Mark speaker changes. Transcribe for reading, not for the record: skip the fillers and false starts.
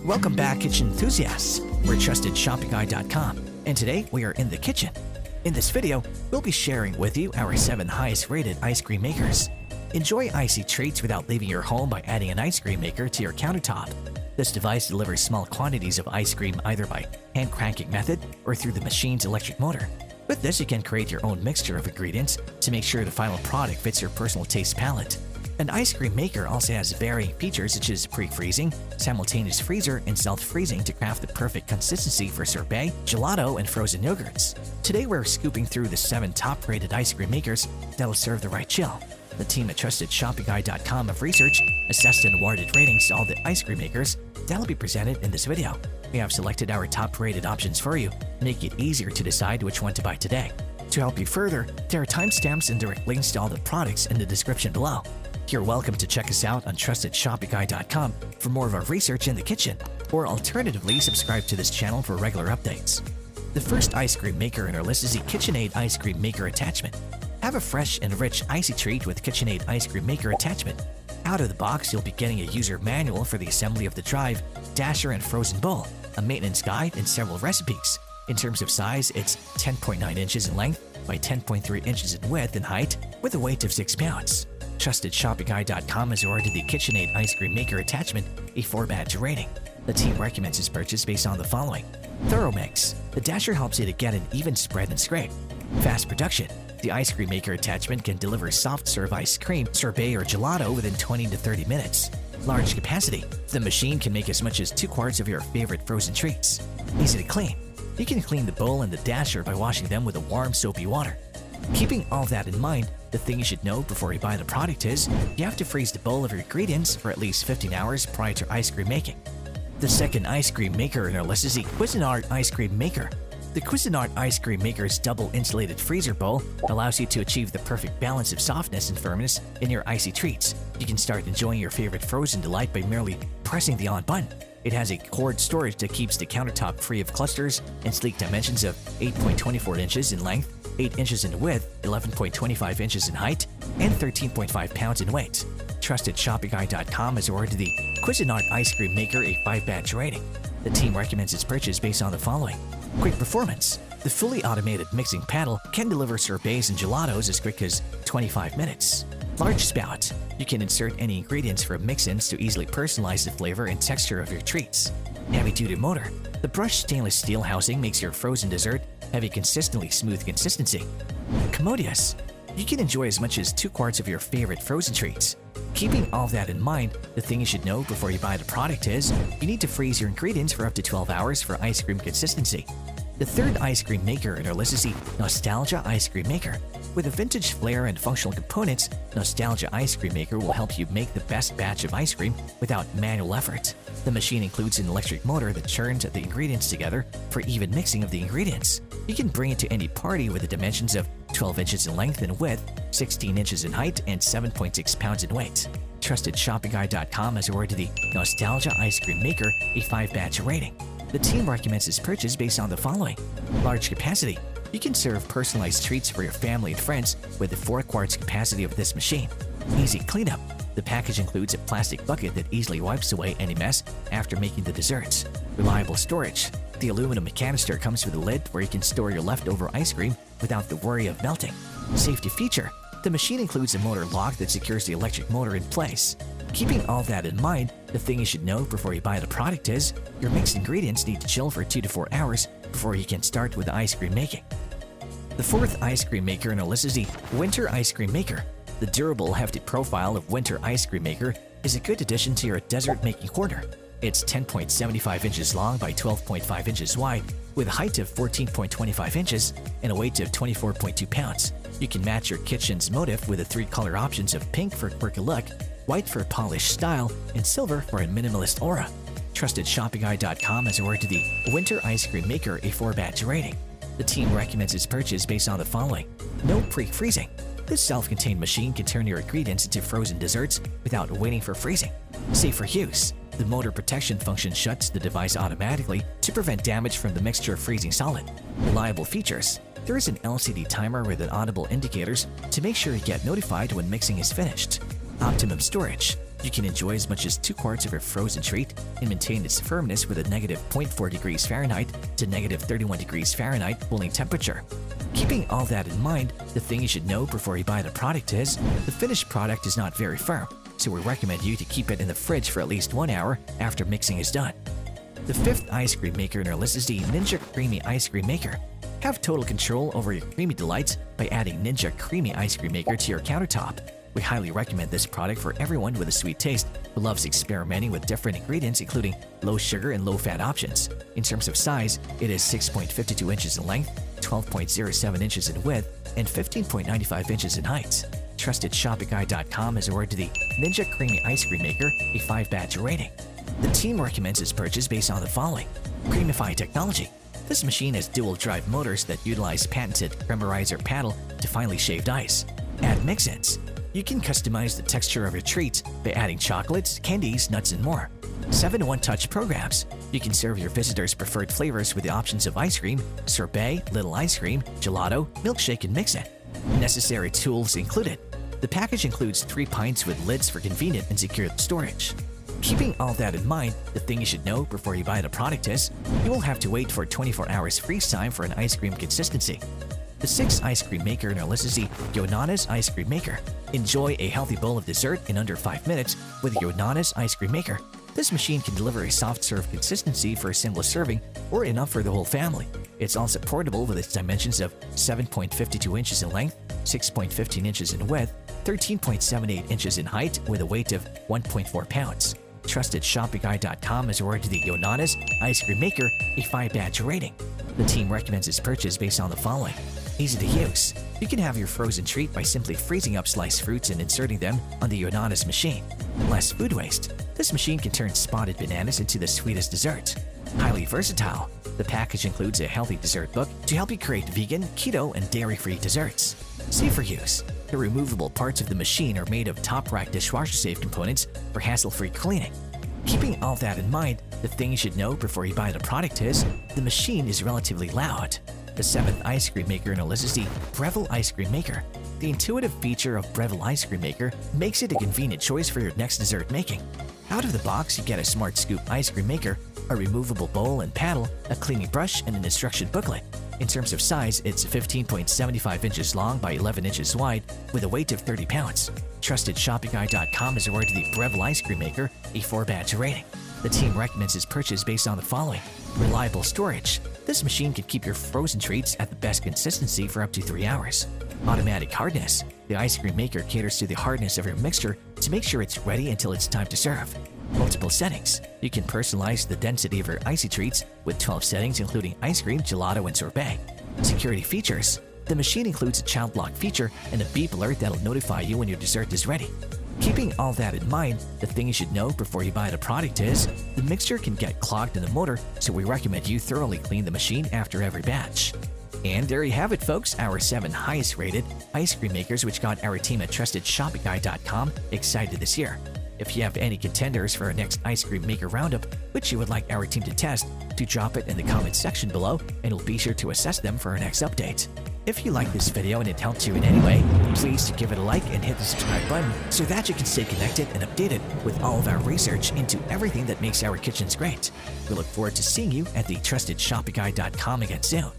Speaker 1: Welcome back, kitchen enthusiasts. We're trustedshopguide.com, and today we are in the kitchen. In this video, we'll be sharing with you our 7 highest rated ice cream makers. Enjoy icy treats without leaving your home by adding an ice cream maker to your countertop. This device delivers small quantities of ice cream either by hand cranking method or through the machine's electric motor. With this, you can create your own mixture of ingredients to make sure the final product fits your personal taste palette. An ice cream maker also has varying features such as pre-freezing, simultaneous freezer, and self-freezing to craft the perfect consistency for sorbet, gelato, and frozen yogurts. Today we're scooping through the 7 top-rated ice cream makers that'll serve the right chill. The team at TrustedShoppingGuide.com have researched, assessed, and awarded ratings to all the ice cream makers that'll be presented in this video. We have selected our top-rated options for you to make it easier to decide which one to buy today. To help you further, there are timestamps and direct links to all the products in the description below. You're welcome to check us out on TrustedShoppingGuide.com for more of our research in the kitchen, or alternatively subscribe to this channel for regular updates. The first ice cream maker in our list is the KitchenAid Ice Cream Maker Attachment. Have a fresh and rich icy treat with KitchenAid Ice Cream Maker Attachment. Out of the box, you'll be getting a user manual for the assembly of the drive, dasher, and frozen bowl, a maintenance guide, and several recipes. In terms of size, it's 10.9 inches in length by 10.3 inches in width and height with a weight of 6 pounds. TrustedShoppingGuide.com has awarded the KitchenAid Ice Cream Maker Attachment a 4-badge rating. The team recommends its purchase based on the following: thorough mix. The dasher helps you to get an even spread and scrape. Fast production. The ice cream maker attachment can deliver soft serve ice cream, sorbet, or gelato within 20 to 30 minutes. Large capacity. The machine can make as much as 2 quarts of your favorite frozen treats. Easy to clean. You can clean the bowl and the dasher by washing them with a warm, soapy water. Keeping all that in mind, the thing you should know before you buy the product is you have to freeze the bowl of your ingredients for at least 15 hours prior to ice cream making. The second ice cream maker in our list is the Cuisinart Ice Cream Maker. The Cuisinart Ice Cream Maker's double insulated freezer bowl allows you to achieve the perfect balance of softness and firmness in your icy treats. You can start enjoying your favorite frozen delight by merely pressing the on button. It has a cord storage that keeps the countertop free of clusters and sleek dimensions of 8.24 inches in length, 8 inches in width, 11.25 inches in height, and 13.5 pounds in weight. TrustedShoppingGuide.com has awarded the Cuisinart Ice Cream Maker a 5-badge rating. The team recommends its purchase based on the following: quick performance. The fully automated mixing paddle can deliver sorbets and gelatos as quick as 25 minutes. Large spout. You can insert any ingredients from mix-ins to easily personalize the flavor and texture of your treats. Heavy-duty motor. The brushed stainless steel housing makes your frozen dessert have a consistently smooth consistency. Commodious. You can enjoy as much as 2 quarts of your favorite frozen treats. Keeping all that in mind, the thing you should know before you buy the product is you need to freeze your ingredients for up to 12 hours for ice cream consistency. The third ice cream maker in our list is the Nostalgia Ice Cream Maker. With a vintage flair and functional components, Nostalgia Ice Cream Maker will help you make the best batch of ice cream without manual effort. The machine includes an electric motor that churns the ingredients together for even mixing of the ingredients. You can bring it to any party with the dimensions of 12 inches in length and width, 16 inches in height, and 7.6 pounds in weight. TrustedShoppingGuide.com has awarded the Nostalgia Ice Cream Maker a 5-badge rating. The team recommends its purchase based on the following: large capacity. You can serve personalized treats for your family and friends with the 4 quarts capacity of this machine. Easy cleanup. The package includes a plastic bucket that easily wipes away any mess after making the desserts. Reliable storage. The aluminum canister comes with a lid where you can store your leftover ice cream without the worry of melting. Safety feature. The machine includes a motor lock that secures the electric motor in place. Keeping all that in mind, the thing you should know before you buy the product is your mixed ingredients need to chill for 2 to 4 hours before you can start with the ice cream making. The fourth ice cream maker in our list is the Whynter Ice Cream Maker. The durable, hefty profile of Whynter Ice Cream Maker is a good addition to your dessert making corner. It's 10.75 inches long by 12.5 inches wide, with a height of 14.25 inches and a weight of 24.2 pounds. You can match your kitchen's motif with the 3 color options of pink for quirky look, white for polished style, and silver for a minimalist aura. TrustedShoppingGuide.com has awarded the Whynter Ice Cream Maker a 4-badge rating. The team recommends its purchase based on the following: no pre-freezing. This self-contained machine can turn your ingredients into frozen desserts without waiting for freezing. Safe for use. The motor protection function shuts the device automatically to prevent damage from the mixture of freezing solid. Reliable features. There is an LCD timer with an audible indicators to make sure you get notified when mixing is finished. Optimum storage. You can enjoy as much as 2 quarts of your frozen treat and maintain its firmness with a negative 0.4 degrees Fahrenheit to negative 31 degrees Fahrenheit cooling temperature. Keeping all that in mind, the thing you should know before you buy the product is the finished product is not very firm, so we recommend you to keep it in the fridge for at least 1 hour after mixing is done. The 5th ice cream maker in our list is the Ninja CREAMi Ice Cream Maker. Have total control over your creamy delights by adding Ninja CREAMi Ice Cream Maker to your countertop. We highly recommend this product for everyone with a sweet taste who loves experimenting with different ingredients including low sugar and low fat options. In terms of size, it is 6.52 inches in length, 12.07 inches in width, and 15.95 inches in height. TrustedShoppingGuide.com has awarded the Ninja CREAMi Ice Cream Maker a 5-badge rating. The team recommends its purchase based on the following: CREAMify technology. This machine has dual-drive motors that utilize patented cremerizer paddle to finely shaved ice. Add mix-ins. You can customize the texture of your treats by adding chocolates, candies, nuts, and more. 7 one-touch programs. You can serve your visitors preferred flavors with the options of ice cream, sorbet, little ice cream, gelato, milkshake, and mix-in. Necessary tools included. The package includes 3 pints with lids for convenient and secure storage. Keeping all that in mind, the thing you should know before you buy the product is you will have to wait for 24 hours freeze time for an ice cream consistency. The 6th ice cream maker in our list is the Yonanas Ice Cream Maker. Enjoy a healthy bowl of dessert in under 5 minutes with the Yonanas Ice Cream Maker. This machine can deliver a soft serve consistency for a single serving or enough for the whole family. It's also portable with its dimensions of 7.52 inches in length, 6.15 inches in width, 13.78 inches in height with a weight of 1.4 pounds. TrustedShoppingGuide.com has awarded the Yonanas Ice Cream Maker a 5-badge rating. The team recommends its purchase based on the following: easy to use. You can have your frozen treat by simply freezing up sliced fruits and inserting them on the Yonanas machine. Less food waste. This machine can turn spotted bananas into the sweetest dessert. Highly versatile. The package includes a healthy dessert book to help you create vegan, keto, and dairy-free desserts. Safer use. The removable parts of the machine are made of top-rack dishwasher-safe components for hassle-free cleaning. Keeping all that in mind, the thing you should know before you buy the product is the machine is relatively loud. The 7th ice cream maker in our list is the Breville Ice Cream Maker. The intuitive feature of Breville Ice Cream Maker makes it a convenient choice for your next dessert making. Out of the box, you get a Smart Scoop ice cream maker, a removable bowl and paddle, a cleaning brush, and an instruction booklet. In terms of size, it's 15.75 inches long by 11 inches wide with a weight of 30 pounds. TrustedShoppingGuide.com has awarded the Breville Ice Cream Maker a 4-badge rating. The team recommends its purchase based on the following: reliable storage. This machine can keep your frozen treats at the best consistency for up to 3 hours. Automatic hardness. The ice cream maker caters to the hardness of your mixture to make sure it's ready until it's time to serve. Multiple settings. You can personalize the density of your icy treats with 12 settings including ice cream, gelato, and sorbet. Security features. The machine includes a child lock feature and a beep alert that'll notify you when your dessert is ready. Keeping all that in mind, the thing you should know before you buy the product is the mixture can get clogged in the motor, so we recommend you thoroughly clean the machine after every batch. And there you have it, folks, our 7 highest rated ice cream makers which got our team at TrustedShoppingGuide.com excited this year. If you have any contenders for our next ice cream maker roundup which you would like our team to test, do drop it in the comments section below and we'll be sure to assess them for our next update. If you like this video and it helped you in any way, please give it a like and hit the subscribe button so that you can stay connected and updated with all of our research into everything that makes our kitchens great. We look forward to seeing you at the TrustedShoppingGuide.com again soon.